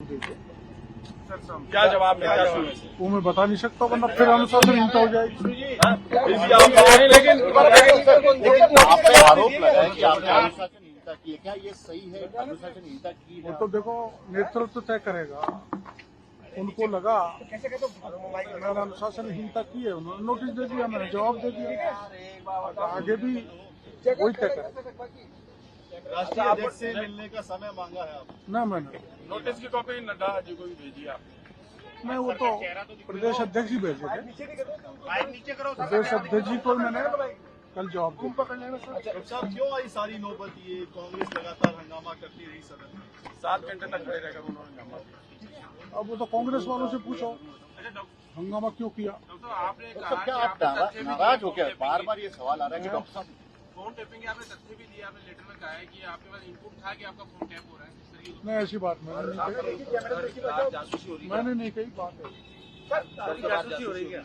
क्या जवाब मिलता है? वो मैं बता नहीं सकता, वरना फिर अनुशासनहीनता हो जाएगी। लेकिन आपने आरोप लगाया कि आपने अनुशासनहीनता की है, क्या ये सही है? अनुशासनहीनता की वो है? तो देखो नेतृत्व तय करेगा। उनको लगा मैंने अनुशासनहीनता की है, उन्होंने नोटिस दे दिया, मैंने जवाब दे दिया। आगे भी वही तय करेगा। राष्ट्रीय अध्यक्ष से मिलने का समय मांगा है आपने? ना मैंने नोटिस की कॉपी नड्डा जी को भी भेजी आपने? मैं वो तो प्रदेश अध्यक्ष ही भेजे थे। प्रदेश अध्यक्ष जी को मैंने कल जवाब दिया। डॉक्टर साहब, क्यों आई सारी नौबत? ये कांग्रेस लगातार हंगामा करती रही सदन में, 7 घंटे तक खड़े रहकर उन्होंने हंगामा किया। अब वो तो कांग्रेस वालों से पूछो हंगामा क्यों किया। डॉक्टर क्या आप नाराज हो क्या? बार बार ये सवाल आ रहा है कि डॉक्टर साहब फोन टैपिंग के आपने तथ्य भी दिया, आपने लेटर में कहा है कि आपके पास इनपुट था कि आपका फोन टैप हो रहा है। नहीं, ऐसी बात मैंने नहीं कही। जासूसी हो रही मैंने नहीं कही बात है। जासूसी हो रही है क्या?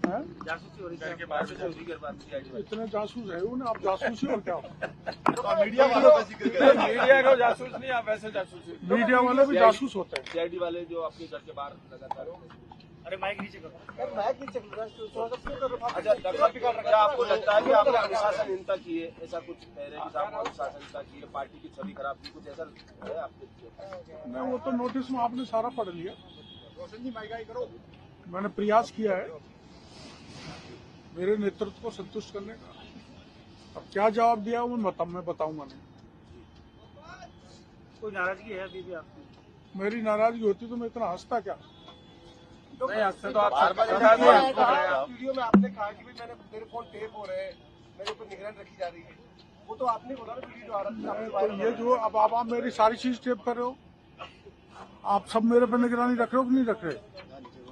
हैं? जासूसी हो रही है क्या? इतने जासूस है उन्हें, आप जासूसी और क्या हो? मीडिया वालों का जिक्र करें। मीडिया को जासूस नहीं, आप वैसे जासूस हैं। मीडिया वाले भी जासूस होते हैं। सीआईडी वाले जो आपके घर के बाहर लगातार। अरे माइक नीचे करो। माइक नीचे करो। अच्छा डॉक्टर साहब, क्या आपको लगता है कि आपने अनुशासनहीनता की है? ऐसा कुछ कह रहे हैं कि आपने अनुशासनहीनता की है, पार्टी की छवि खराब की, कुछ ऐसा है आपके? मैं वो तो नोटिस में आपने सारा पढ़ लिया। मैंने प्रयास किया है मेरे नेतृत्व को संतुष्ट करने का। अब क्या जवाब दिया वो मैं बताऊंगा नहीं। कोई नाराजगी है अभी भी आपकी? मेरी नाराजगी होती तो मैं इतना हंसता क्या। नहीं, हंसते तो आप वीडियो में आपने कहा कि मेरे फोन टेप हो रहे हैं, मेरे ऊपर निगरानी रखी जा रही है। वो तो आपने बोला ना वीडियो आ रहा था। तो ये जो अब आप मेरी सारी चीज टेप कर रहे हो, आप सब मेरे पर निगरानी रख रहे हो कि नहीं रख रहे?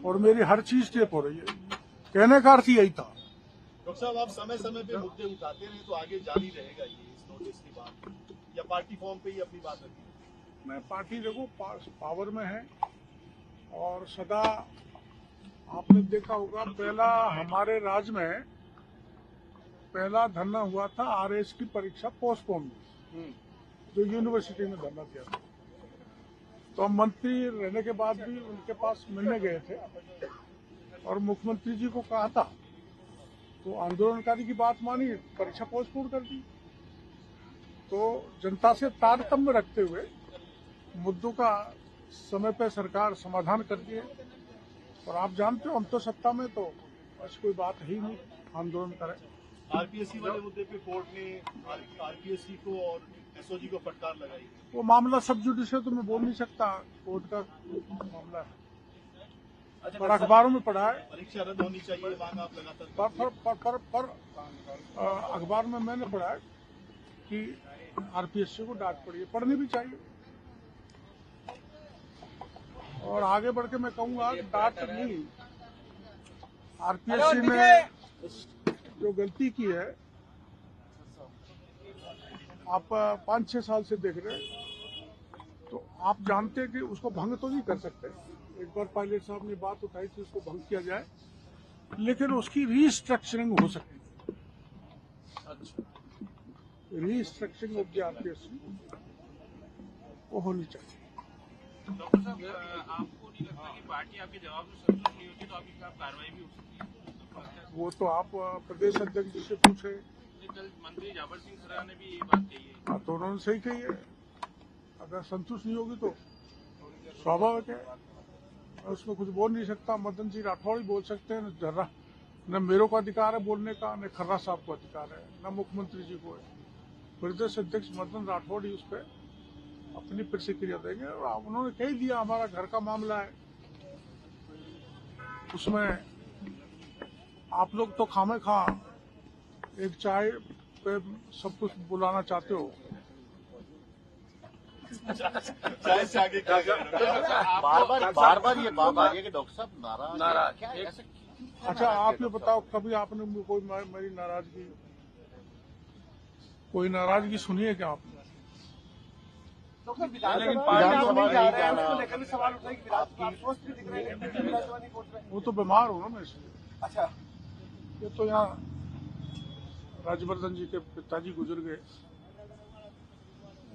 और मेरी हर चीज टेप हो रही है। कहने का अर्थ यही था। डॉक्टर साहब, आप समय समय पे मुद्दे उठाते रहे तो आगे जारी रहेगा ये इस नोटिस की बात, या पार्टी फॉर्म पे ही अपनी बात रखी? मैं पार्टी देखो पावर में है और सदा आपने देखा होगा पहला हमारे राज्य में पहला धरना हुआ था आरएस की परीक्षा पोस्टपोन जो यूनिवर्सिटी में धरना दिया था। तो हम मंत्री रहने के बाद भी उनके पास मिलने गए थे और मुख्यमंत्री जी को कहा था, तो आंदोलनकारी की बात मानी, परीक्षा पोस्टपोन कर दी। तो जनता से तारतम्य रखते हुए मुद्दों का समय पर सरकार समाधान करती है। और आप जानते हो हम तो सत्ता में, तो ऐसी कोई बात ही नहीं आंदोलन करें। आरपीएससी वाले मुद्दे पे कोर्ट ने आरपीएससी को और एसओजी को फटकार लगाई। वो मामला सब जुडिस है तो मैं बोल नहीं सकता, कोर्ट का मामला है। पर अखबारों में पढ़ा है, परीक्षा रद्द होनी चाहिए मांग आप लगातार पर अखबार में मैंने पढ़ा है कि आरपीएससी को डांट पड़ी है, पढ़नी भी चाहिए। और आगे बढ़ के मैं कहूंगा डांट नहीं, आरपीएससी ने जो गलती की है, आप 5-6 साल से देख रहे हैं, तो आप जानते हैं कि उसको भंग तो नहीं कर सकते। एक बार पायलट साहब ने बात उठाई थी उसको भंग किया जाए, लेकिन उसकी रीस्ट्रक्चरिंग हो सकती है। रीस्ट्रक्चरिंग ऑफ द आरपीएससी वो होनी चाहिए। डॉक्टर साहब, आपको नहीं लगता कि पार्टी आपके जवाब से संतुष्ट नहीं होती तो आपके खिलाफ कार्रवाई भी हो सकती है? वो तो आप प्रदेश अध्यक्ष जी से पूछे। कल मंत्री जाबर सिंह सरा ने भी ये बात कही है। हाँ, तो उन्होंने सही कही है। अगर संतुष्ट नहीं होगी तो स्वाभाविक है, उसमें कुछ बोल नहीं सकता। मदन जी राठौड़ ही बोल सकते हैं। न मेरे को अधिकार है बोलने का, न खर्रा साहब को अधिकार है, न मुख्यमंत्री जी को है। प्रदेश अध्यक्ष मदन राठौड़ ही उस पर अपनी प्रतिक्रिया देंगे। और उन्होंने कह दिया हमारा घर का मामला है, उसमें आप लोग तो खामे खा एक चाय पे सब कुछ बुलाना चाहते हो। चाय से आगे क्या बार बार ये बात आ रही है कि डॉक्टर साहब नाराज क्या ऐसे? अच्छा आप ये बताओ, कभी आपने कोई मेरी नाराजगी सुनी है क्या आपने? वो तो बीमार हो ना मैं इसलिए। अच्छा, ये तो यहाँ राजवर्धन जी के पिताजी गुजर गए,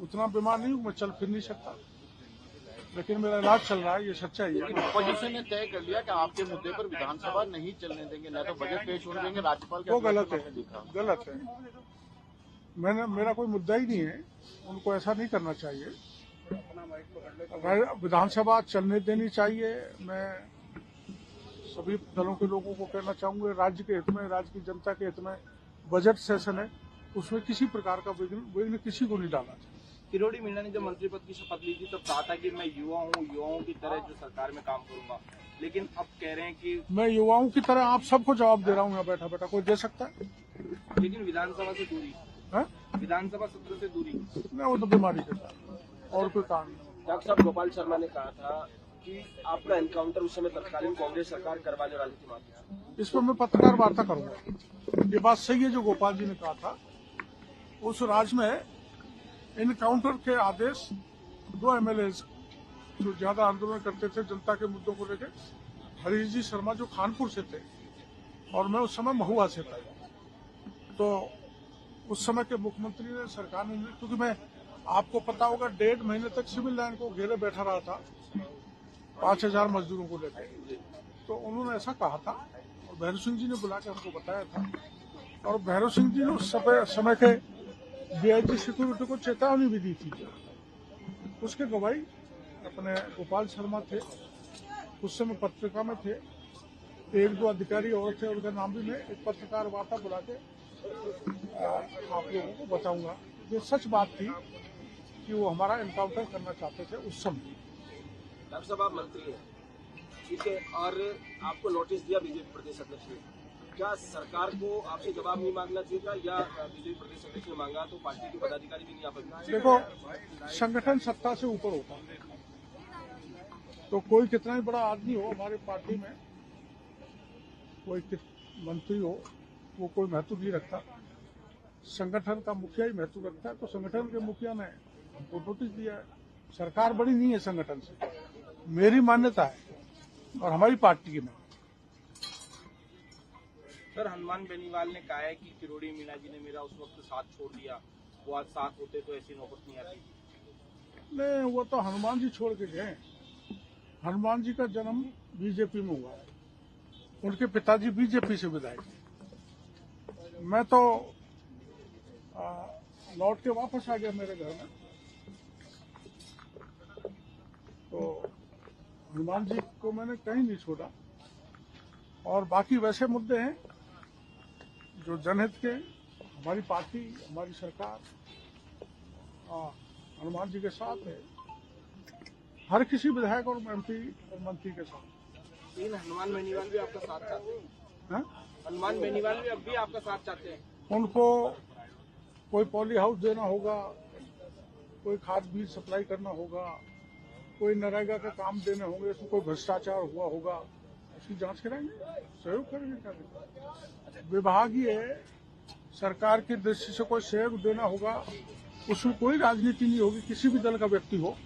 उतना बीमार नहीं हूँ मैं, चल फिर नहीं सकता। लेकिन मेरा इलाज चल रहा है, ये सच्चाई है। अपोजिशन ने तय कर लिया कि आपके मुद्दे पर विधानसभा नहीं चलने देंगे, न तो बजट पेश होने देंगे। राज्यपाल के वो गलत है, मैंने देखा। गलत है। मेरा कोई मुद्दा ही नहीं है, उनको ऐसा नहीं करना चाहिए। विधानसभा चलने देनी चाहिए। मैं सभी दलों के लोगों को कहना चाहूंगा, राज्य के हित में, राज्य की जनता के हित में बजट सेशन है, उसमें किसी प्रकार का विघ्न किसी को नहीं डालना चाहिए। किरोड़ी मीणा ने जब मंत्री पद की शपथ ली थी तब कहा था कि मैं युवा हूँ, युवाओं की तरह जो सरकार में काम करूंगा, लेकिन अब कह रहे हैं कि मैं युवाओं की तरह आप सबको जवाब दे रहा हूँ यहाँ बैठा बैठा, कोई दे सकता है? लेकिन विधानसभा से दूरी, है? विधानसभा सत्र से दूरी। नहीं, वो तो बीमारी के साथ और कोई कारण नहीं। डॉक्टर साहब, गोपाल शर्मा ने कहा था कि आपका एनकाउंटर उस समय तत्कालीन कांग्रेस सरकार करवाने वाली थी माफिया। इस पर मैं पत्रकार वार्ता करूंगा। ये बात सही है जो गोपाल जी ने कहा था। उस राज्य में इनकाउंटर के आदेश 2 एमएलए जो ज्यादा आंदोलन करते थे जनता के मुद्दों को लेकर, हरीश जी शर्मा जो खानपुर से थे और मैं उस समय महुआ से था, तो उस समय के मुख्यमंत्री ने, सरकार ने, क्योंकि मैं आपको पता होगा 1.5 महीने तक सिविल लाइन को घेरे बैठा रहा था 5000 मजदूरों को लेकर, तो उन्होंने ऐसा कहा था और भैरव सिंह जी ने बुला के हमको बताया था, और भैरव सिंह जी ने उस समय के डीआईजी सिक्योरिटी को चेतावनी भी दी थी। उसके गवाही अपने गोपाल शर्मा थे, उस समय पत्रिका में थे, 1-2 अधिकारी और थे, उनका नाम भी मैं एक पत्रकार वार्ता बुला के आप लोगों को बताऊंगा। ये सच बात थी कि वो हमारा एनकाउंटर करना चाहते थे उस समय। डॉक्टर साहब, आप मंत्री हैं, ठीक है, और आपको नोटिस दिया बीजेपी प्रदेश अध्यक्ष ने, क्या सरकार को आपसे जवाब नहीं मांगना चाहिए था, या बीजेपी प्रदेश अध्यक्ष ने मांगा तो पार्टी के पदाधिकारी भी नहीं आ पाए? देखो, संगठन सत्ता से ऊपर होता है, तो कोई कितना ही बड़ा आदमी हो हमारी पार्टी में, कोई मंत्री हो, वो कोई महत्व नहीं रखता। संगठन का मुखिया ही महत्व रखता है। तो संगठन के मुखिया ने हमको नोटिस दिया है। सरकार बड़ी नहीं है संगठन से, मेरी मान्यता है और हमारी पार्टी की मान्यता। सर, हनुमान बेनीवाल ने कहा है कि किरोड़ी मीणा जी ने मेरा उस वक्त साथ छोड़ दिया, वो आज साथ होते तो ऐसी नौबत नहीं आती। नहीं, वो तो हनुमान जी छोड़ के गए। हनुमान जी का जन्म बीजेपी में हुआ है, उनके पिताजी बीजेपी से विधायक थे। मैं तो लौट के वापस आ गया मेरे घर में, तो हनुमान जी को मैंने कहीं नहीं छोड़ा। और बाकी वैसे मुद्दे हैं जो जनहित के, हमारी पार्टी, हमारी सरकार हनुमान जी के साथ है, हर किसी विधायक और एमपी और मंत्री के साथ। लेकिन हनुमान बेनीवाल भी आपका साथ चाहते हैं? हैं? हनुमान बेनीवाल भी अब भी आपका साथ चाहते हैं? उनको कोई पॉली हाउस देना होगा, कोई खाद बीज सप्लाई करना होगा, कोई नरेगा के काम देने होंगे, इसमें कोई भ्रष्टाचार हुआ होगा, उसकी जांच कराएंगे, सहयोग करेंगे। विभागीय सरकार की दृष्टि से कोई सहयोग देना होगा, उसमें कोई राजनीति नहीं होगी, किसी भी दल का व्यक्ति हो,